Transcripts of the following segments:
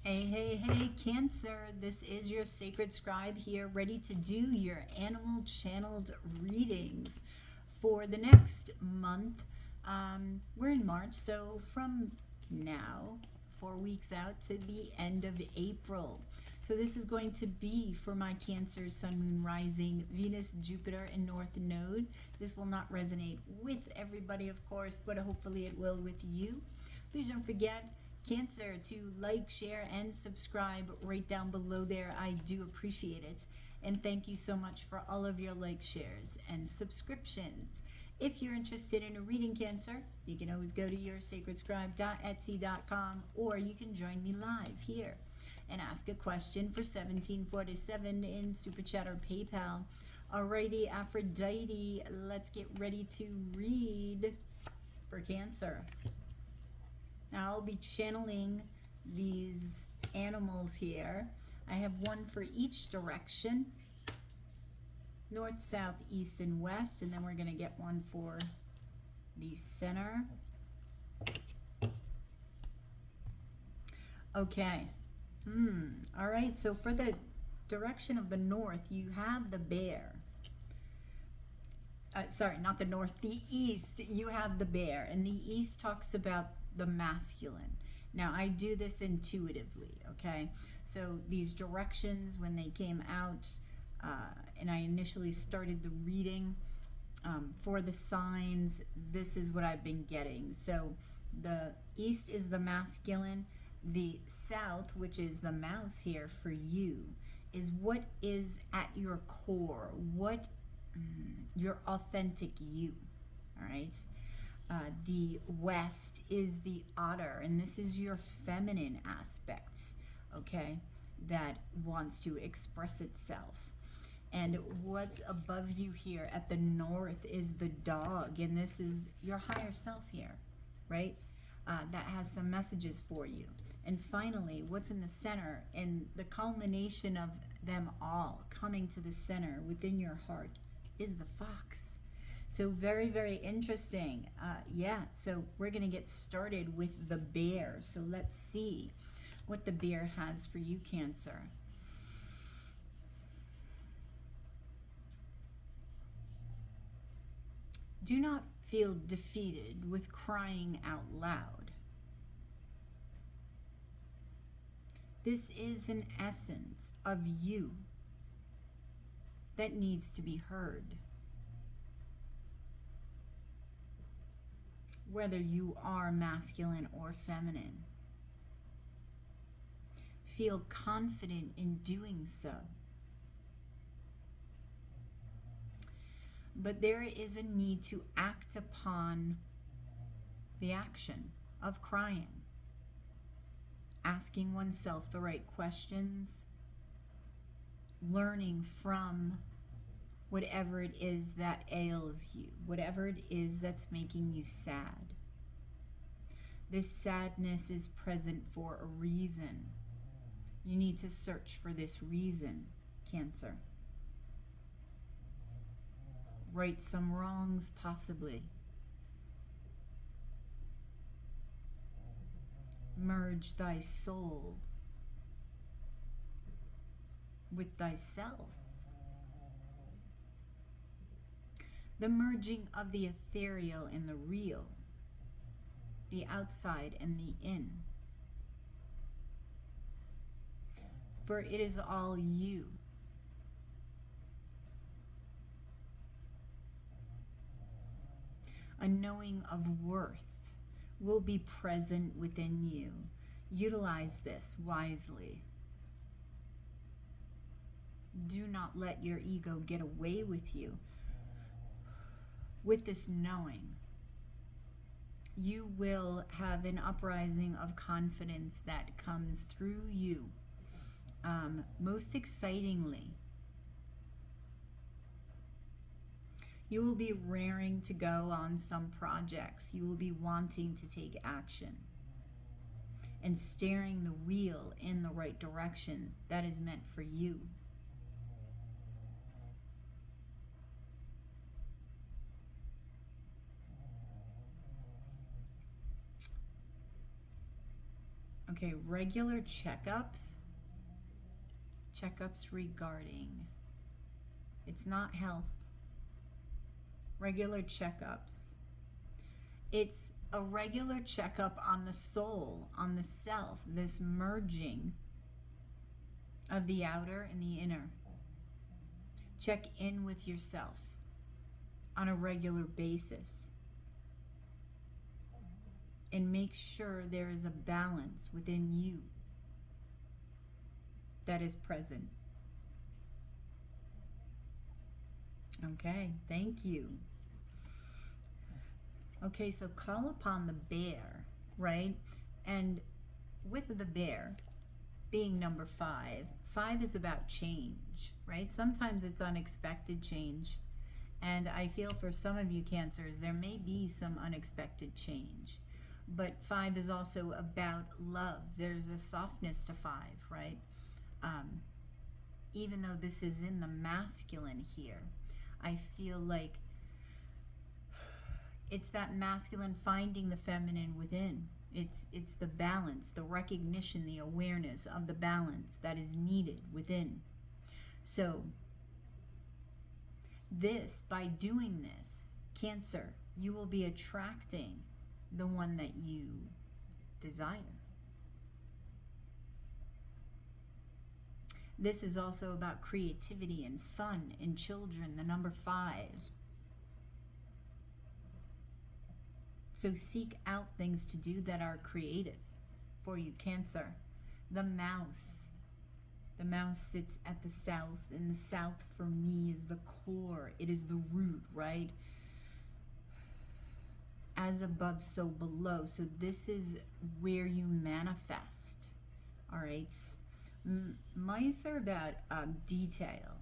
Hey, Cancer. This is your Sacred Scribe here, ready to do your animal channeled readings for the next month. We're in March, so from now, 4 weeks out to the end of April. So this is going to be for my Cancer, Sun, Moon, Rising, Venus, Jupiter, and North Node. This will not resonate with everybody, of course, but hopefully it will with you. Please don't forget, Cancer, to like, share, and subscribe right down below there. I do appreciate it. And thank you so much for all of your like, shares, and subscriptions. If you're interested in a reading, Cancer, you can always go to yoursacredscribe.etsy.com, or you can join me live here and ask a question for 1747 in Super Chat or PayPal. Alrighty, Aphrodite, let's get ready to read for Cancer. Now I'll be channeling these animals here. I have one for each direction, north, south, east, and west, and then we're going to get one for the center. Okay. All right, so for the direction of the north, you have the bear. Sorry, not the north, the east, you have the bear. And the east talks about the masculine. Now, I do this intuitively, okay? So these directions, when they came out, and I initially started the reading for the signs, this is what I've been getting. So the east is the masculine. The south, which is the mouse here for you, is what is at your core, what your authentic you, all right? The west is the otter, and this is your feminine aspect, okay, that wants to express itself. And what's above you here at the north is the dog, and this is your higher self here, right? That has some messages for you. And finally, what's in the center, and the culmination of them all coming to the center within your heart, is the fox. So very, very interesting. Yeah, so we're going to get started with the bear. So let's see what the bear has for you, Cancer. Do not feel defeated with crying out loud. This is an essence of you that needs to be heard. Whether you are masculine or feminine, feel confident in doing so. But there is a need to act upon the action of crying, asking oneself the right questions, learning from whatever it is that ails you, whatever it is that's making you sad. This sadness is present for a reason. You need to search for this reason, Cancer. Right some wrongs, possibly. Merge thy soul with thyself. The merging of the ethereal and the real, the outside and the in. For it is all you. A knowing of worth will be present within you. Utilize this wisely. Do not let your ego get away with you. With this knowing, you will have an uprising of confidence that comes through you. Most excitingly, you will be raring to go on some projects. You will be wanting to take action and steering the wheel in the right direction that is meant for you. Okay, regular checkups. Checkups regarding. It's not health. Regular checkups. It's a regular checkup on the soul, on the self, this merging of the outer and the inner. Check in with yourself on a regular basis and make sure there is a balance within you that is present. Okay, thank you. Okay, so call upon the bear, right? And with the bear being number 5, 5 is about change, right? Sometimes it's unexpected change. And I feel for some of you Cancers, there may be some unexpected change. But 5 is also about love. There's a softness to 5, right? Even though this is in the masculine here, I feel like it's that masculine finding the feminine within. It's the balance, the recognition, the awareness of the balance that is needed within. So this, by doing this, Cancer, you will be attracting the one that you desire. This is also about creativity and fun in children, the number 5. So seek out things to do that are creative for you, Cancer. The mouse. The mouse sits at the south, and the south for me is the core. It is the root, right? As above, so below. So this is where you manifest, all right? Mice are about detail.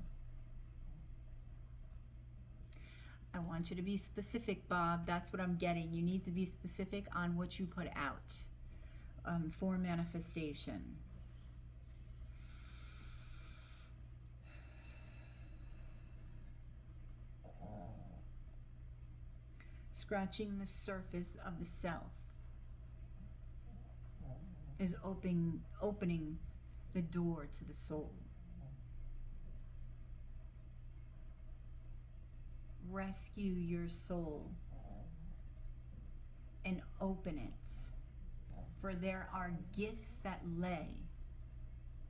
I want you to be specific, Bob. That's what I'm getting. You need to be specific on what you put out for manifestation. Scratching the surface of the self is opening the door to the soul. Rescue your soul and open it, for there are gifts that lay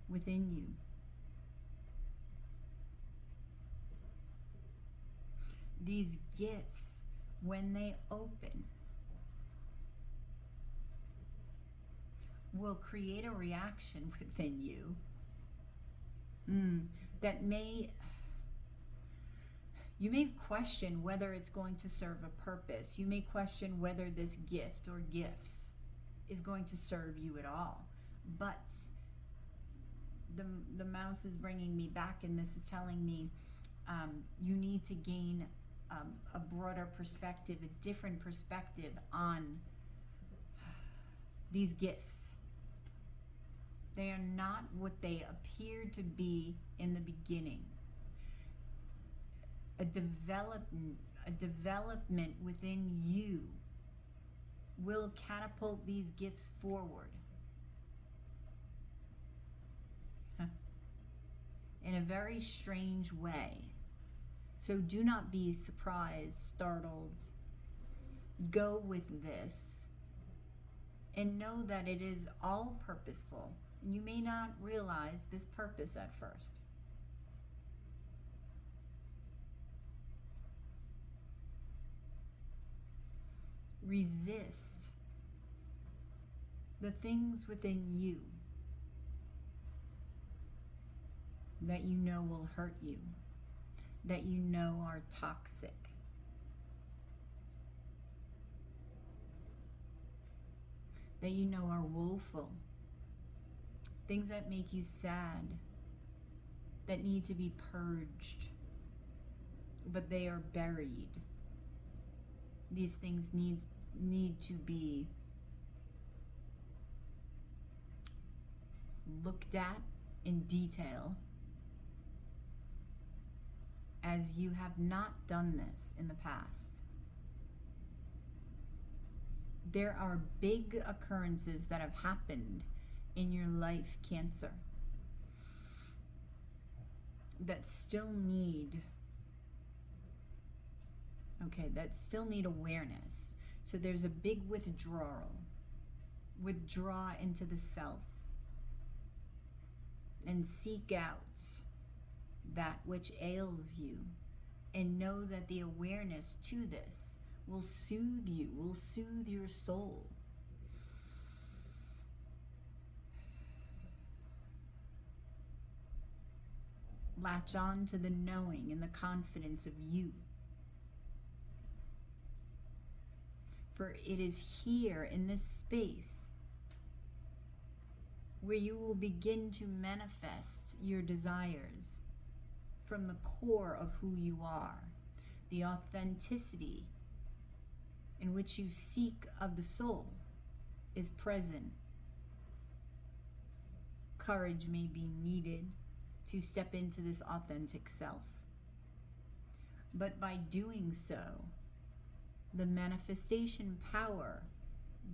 within you. These gifts, when they open, will create a reaction within you that you may question whether it's going to serve a purpose. You may question whether this gift or gifts is going to serve you at all. But the mouse is bringing me back, and this is telling me you need to gain a broader perspective, a different perspective on these gifts. They are not what they appeared to be in the beginning. A development within you will catapult these gifts forward in a very strange way. So do not be surprised, startled. Go with this and know that it is all purposeful. And you may not realize this purpose at first. Resist the things within you that you know will hurt you, that you know are toxic. That you know are woeful. Things that make you sad, that need to be purged, but they are buried. These things need to be looked at in detail, as you have not done this in the past. There are big occurrences that have happened in your life, Cancer, that still need, that still need awareness. So there's a big withdrawal. Withdraw into the self and seek out that which ails you, and know that the awareness to this will soothe you, will soothe your soul. Latch on to the knowing and the confidence of you. For it is here in this space where you will begin to manifest your desires from the core of who you are, the authenticity in which you seek of the soul is present. Courage may be needed to step into this authentic self, but by doing so, the manifestation power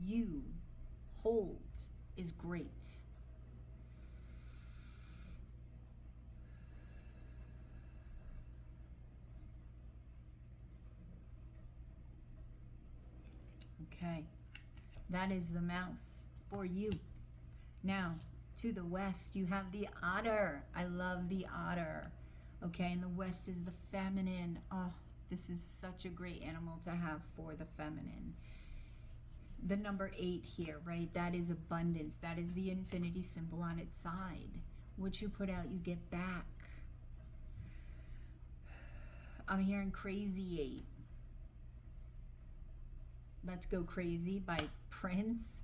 you hold is great. Okay, that is the mouse for you. Now, to the west, you have the otter. I love the otter. Okay, and the west is the feminine. Oh, this is such a great animal to have for the feminine. The number 8 here, right? That is abundance. That is the infinity symbol on its side. What you put out, you get back. I'm hearing Crazy 8. Let's Go Crazy by Prince.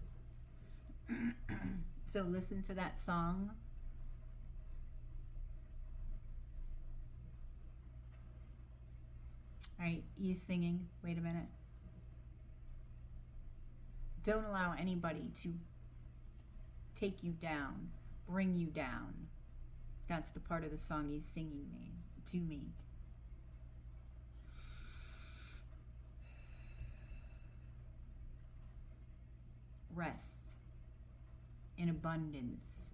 So listen to that song. All right, he's singing. Wait a minute. Don't allow anybody to take you down, bring you down. That's the part of the song he's singing to me. Rest in abundance.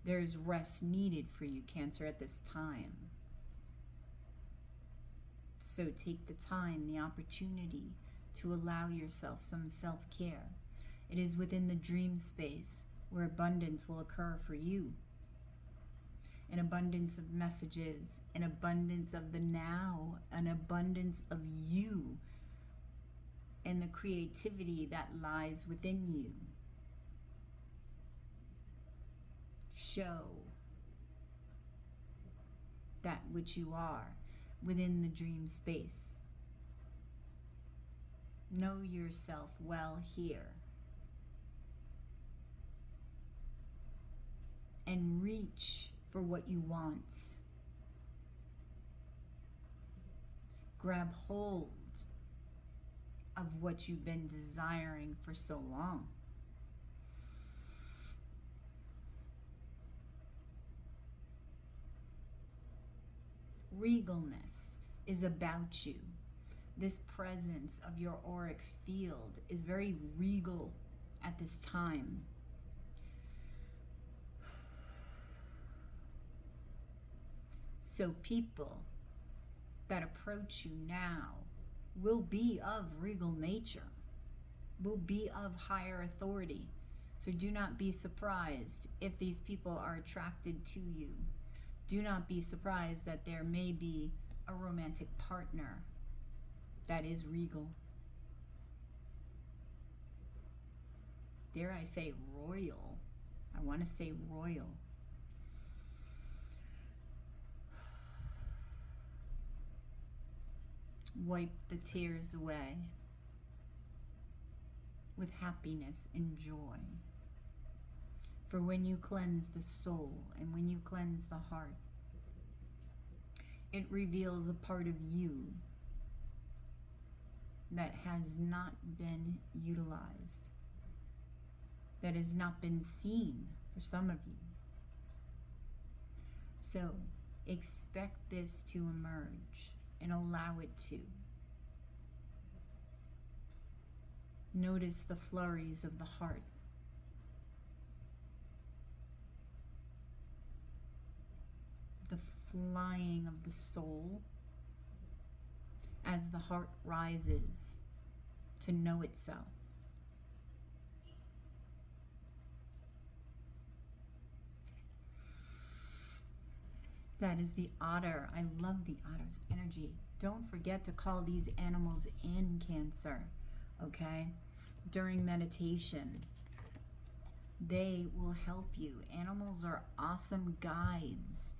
There is rest needed for you, Cancer, at this time. So take the time, the opportunity to allow yourself some self-care. It is within the dream space where abundance will occur for you. An abundance of messages, an abundance of the now, an abundance of you and the creativity that lies within you. Show that which you are within the dream space. Know yourself well here. And reach for what you want. Grab hold of what you've been desiring for so long. Regalness is about you. This presence of your auric field is very regal at this time. So people that approach you now will be of regal nature, will be of higher authority. So do not be surprised if these people are attracted to you. Do not be surprised that there may be a romantic partner that is regal. Dare I say royal? I want to say royal. Wipe the tears away with happiness and joy. For when you cleanse the soul and when you cleanse the heart, it reveals a part of you that has not been utilized, that has not been seen for some of you. So expect this to emerge and allow it to. Notice the flurries of the heart. flying of the soul as the heart rises to know itself. That is the otter. I love the otter's energy. Don't forget to call these animals in, Cancer, okay? During meditation, they will help you. Animals are awesome guides.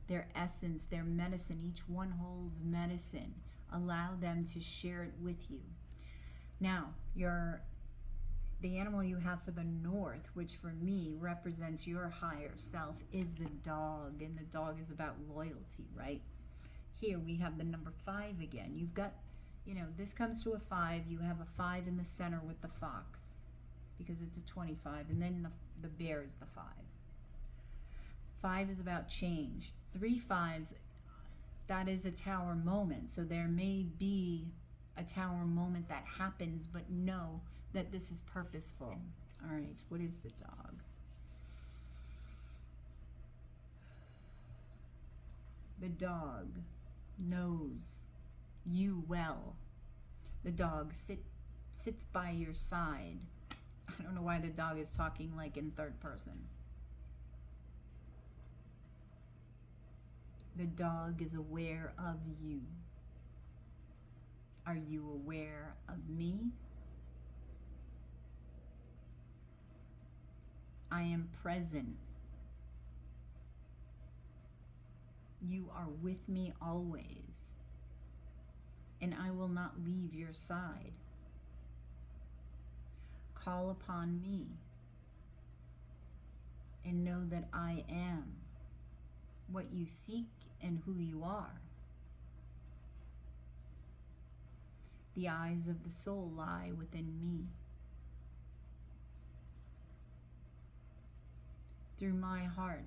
Their essence, their medicine, each one holds medicine. Allow them to share it with you. Now, the animal you have for the north, which for me represents your higher self, is the dog. And the dog is about loyalty, right? Here we have the number 5 again. You've got, this comes to a 5. You have a 5 in the center with the fox because it's a 25. And then the bear is the 5. 5 is about change. 3 5s, that is a tower moment. So there may be a tower moment that happens, but know that this is purposeful. All right, what is the dog? The dog knows you well. The dog sits by your side. I don't know why the dog is talking like in third person. The dog is aware of you. Are you aware of me? I am present. You are with me always, and I will not leave your side. Call upon me and know that I am what you seek and who you are. The eyes of the soul lie within me. Through my heart,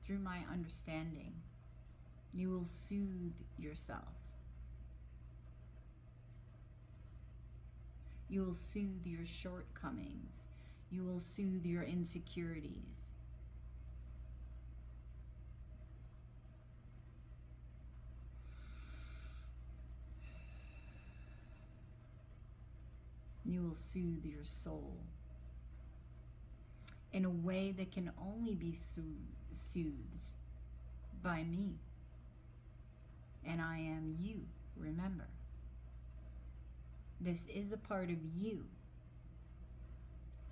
through my understanding, you will soothe yourself. You will soothe your shortcomings. You will soothe your insecurities. You will soothe your soul in a way that can only be soothed by me. And I am you, remember. This is a part of you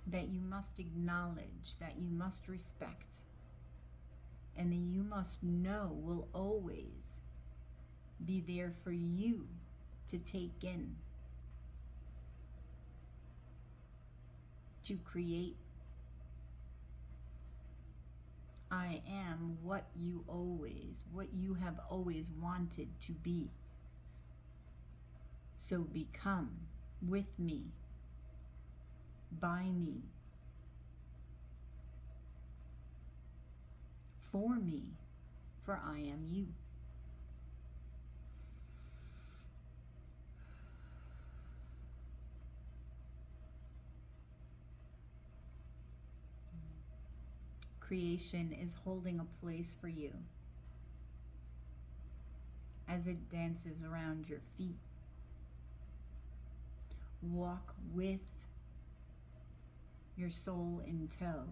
that you must acknowledge, that you must respect, and that you must know will always be there for you to take in, to create. I am what you have always wanted to be. So become with me, by me, for me, for I am you. Creation is holding a place for you as it dances around your feet. Walk with your soul in tow,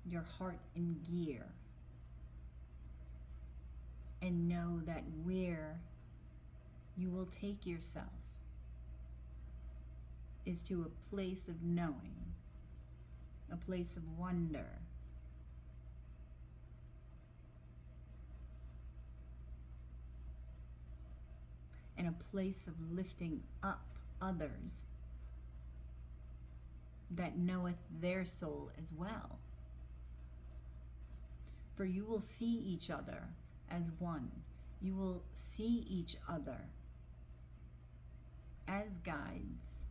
your heart in gear, and know that where you will take yourself is to a place of knowing, a place of wonder, and a place of lifting up others that knoweth their soul as well. For you will see each other as one. You will see each other as guides,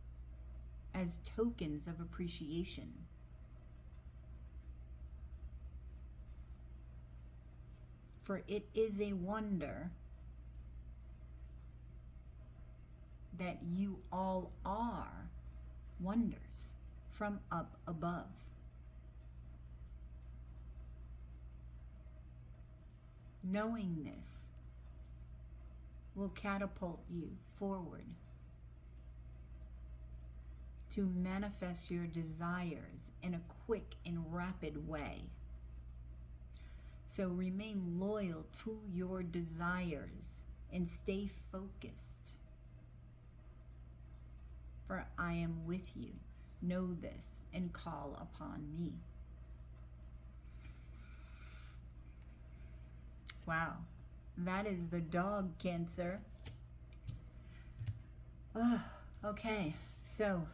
as tokens of appreciation. For it is a wonder that you all are wonders from up above. Knowing this will catapult you forward to manifest your desires in a quick and rapid way. So remain loyal to your desires and stay focused. For I am with you. Know this and call upon me. Wow, that is the dog, Cancer. Oh, okay, so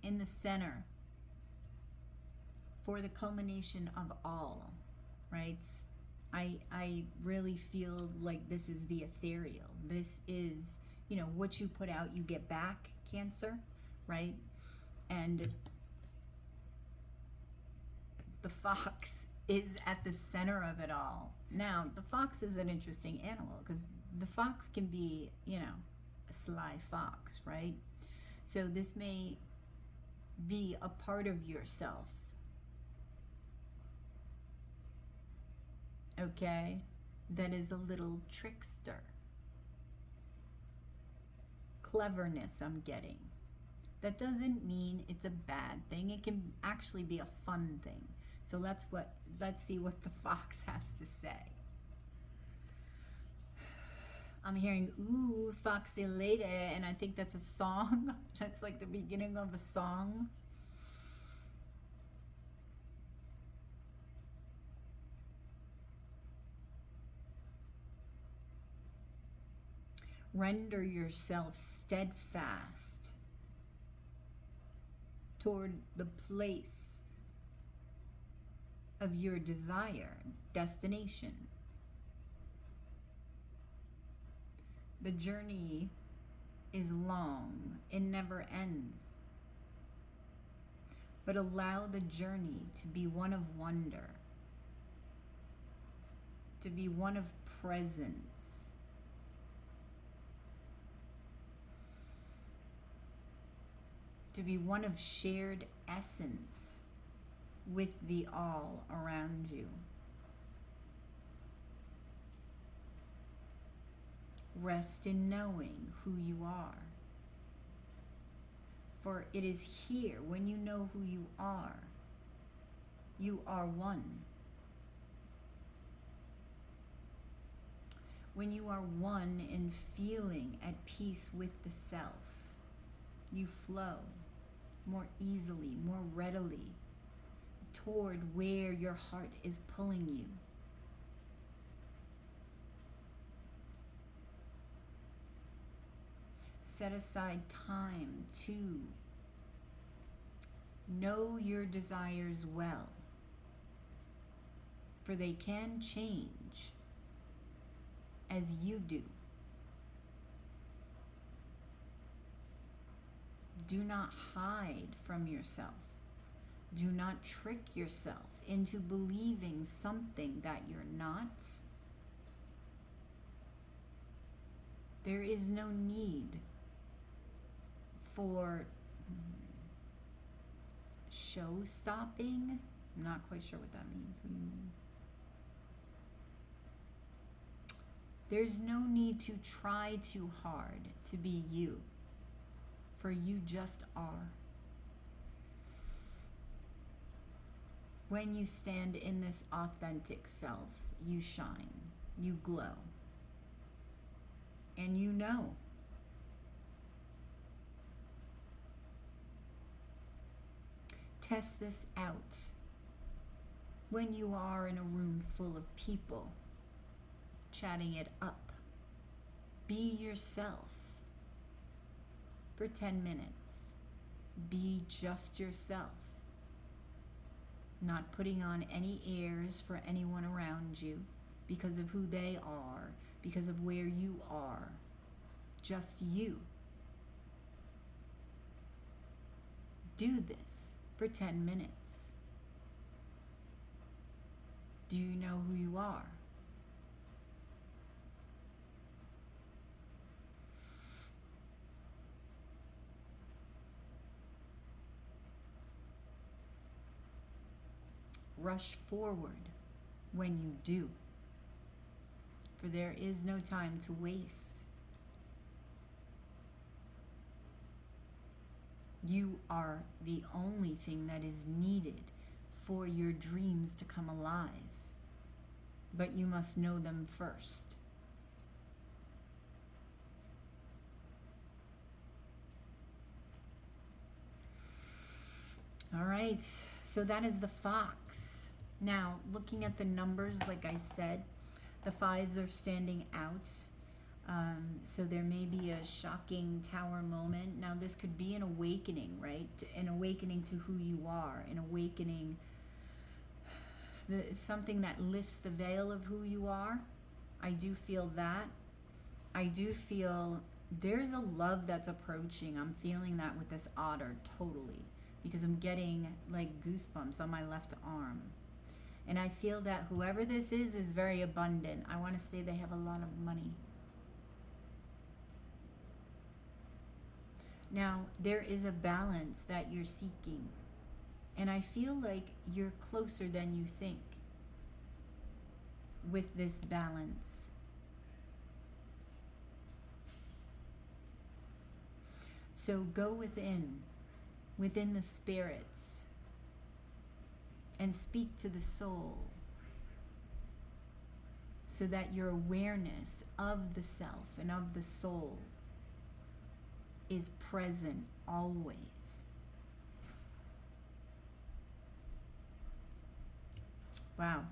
in the center, for the culmination of all, right? I really feel like this is the ethereal. This is, you know, what you put out, you get back, Cancer, right? And the fox is at the center of it all. Now, the fox is an interesting animal because the fox can be, you know, a sly fox, right? So this may be a part of yourself, okay, that is a little trickster. Cleverness I'm getting. That doesn't mean it's a bad thing. It can actually be a fun thing. So let's see what the fox has to say. I'm hearing, ooh, foxy lady, and I think that's a song. That's like the beginning of a song. Render yourself steadfast toward the place of your desire, destination. The journey is long, it never ends. But allow the journey to be one of wonder, to be one of presence. To be one of shared essence with the all around you. Rest in knowing who you are. For it is here, when you know who you are one. When you are one in feeling at peace with the self, you flow more easily, more readily toward where your heart is pulling you. Set aside time to know your desires well, for they can change as you do. Do not hide from yourself. Do not trick yourself into believing something that you're not. There is no need for show stopping. I'm not quite sure what that means. What do you mean? There's no need to try too hard to be you, for you just are. When you stand in this authentic self, you shine, you glow, and you know. Test this out when you are in a room full of people, chatting it up. Be yourself for 10 minutes. Be just yourself. Not putting on any airs for anyone around you because of who they are, because of where you are. Just you. Do this for 10 minutes. Do you know who you are? Rush forward when you do. For there is no time to waste. You are the only thing that is needed for your dreams to come alive. But you must know them first. All right, so that is the fox. Now, looking at the numbers, like I said, the fives are standing out. So there may be a shocking tower moment. Now, this could be an awakening, right? An awakening to who you are, an awakening, something that lifts the veil of who you are. I do feel that. I do feel there's a love that's approaching. I'm feeling that with this otter, totally. Because I'm getting like goosebumps on my left arm. And I feel that whoever this is very abundant. I want to say they have a lot of money. Now, there is a balance that you're seeking. And I feel like you're closer than you think with this balance. So go within the spirits, and speak to the soul so that your awareness of the self and of the soul is present always. Wow.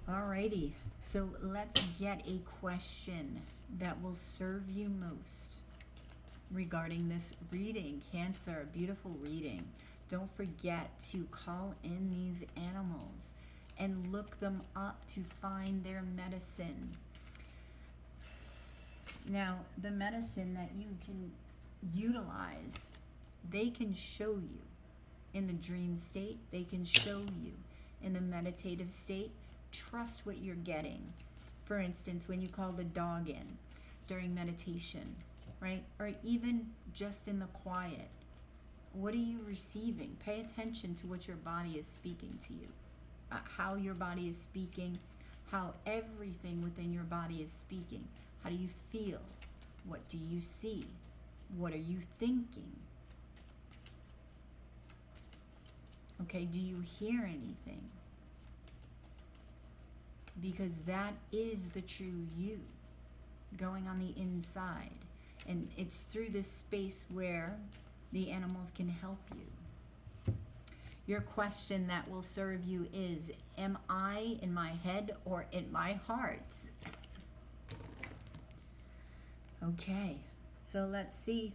Alrighty, so let's get a question that will serve you most regarding this reading. Cancer, beautiful reading. Don't forget to call in these animals and look them up to find their medicine. Now, the medicine that you can utilize, they can show you in the dream state. They can show you in the meditative state. Trust what you're getting. For instance, when you call the dog in during meditation, right? Or even just in the quiet. What are you receiving? Pay attention to what your body is speaking to you. How your body is speaking, how everything within your body is speaking. How do you feel? What do you see? What are you thinking? Okay, do you hear anything? Because that is the true you going on the inside. And it's through this space where the animals can help you. Your question that will serve you is, am I in my head or in my heart? Okay, so let's see.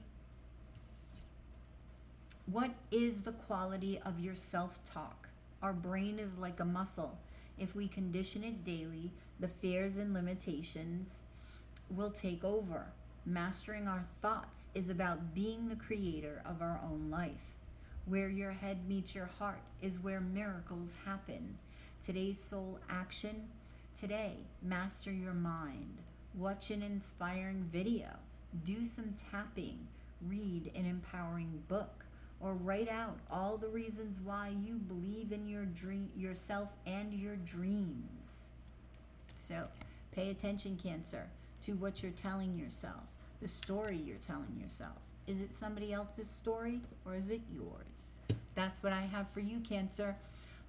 What is the quality of your self-talk? Our brain is like a muscle. If we condition it daily, the fears and limitations will take over. Mastering our thoughts is about being the creator of our own life. Where your head meets your heart is where miracles happen. Today's soul action. Today, master your mind. Watch an inspiring video. Do some tapping. Read an empowering book. Or write out all the reasons why you believe in yourself and your dreams. So, pay attention, Cancer, to what you're telling yourself. The story you're telling yourself. Is it somebody else's story or is it yours? That's what I have for you, Cancer.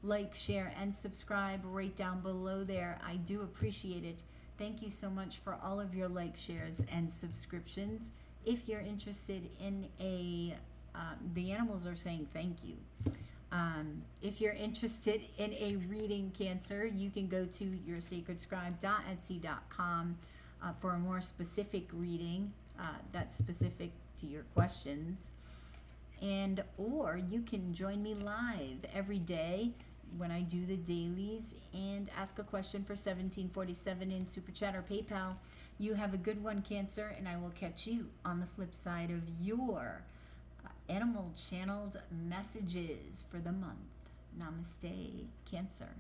Like, share, and subscribe right down below there. I do appreciate it. Thank you so much for all of your likes, shares, and subscriptions. If you're interested in the animals are saying thank you. If you're interested in a reading, Cancer, you can go to yoursacredscribe.etsy.com for a more specific reading that's specific to your questions. And or you can join me live every day when I do the dailies and ask a question for $17.47 in Super Chat or PayPal. You have a good one, Cancer, and I will catch you on the flip side of your animal channeled messages for the month. Namaste, Cancer.